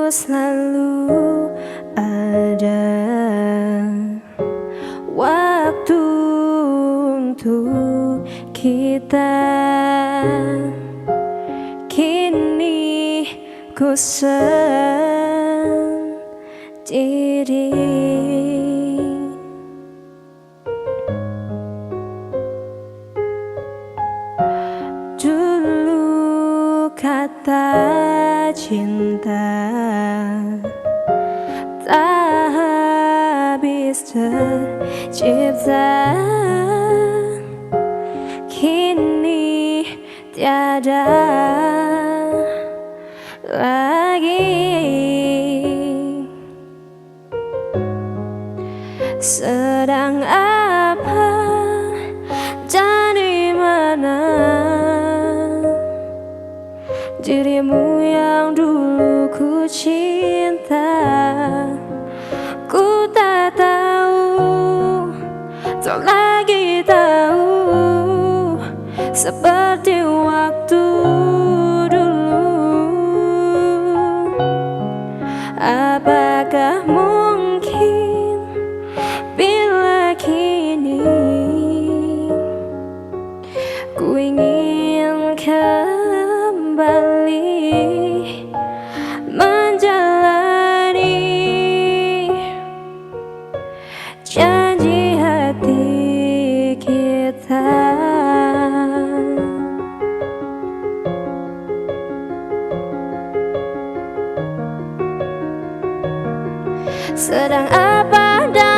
selalu ada waktu untuk kita. Kini ku sendiri. Dulu kata cinta tak habis tercipta, kini tiada lagi. Sedang apa dan di mana dirimu yang dulu ku cinta? Ku tak tahu, tak lagi tahu, seperti waktu dulu. Apakah mungkin bila kini ku ingin kembali menjalani janji hati kita. Sedang apa dan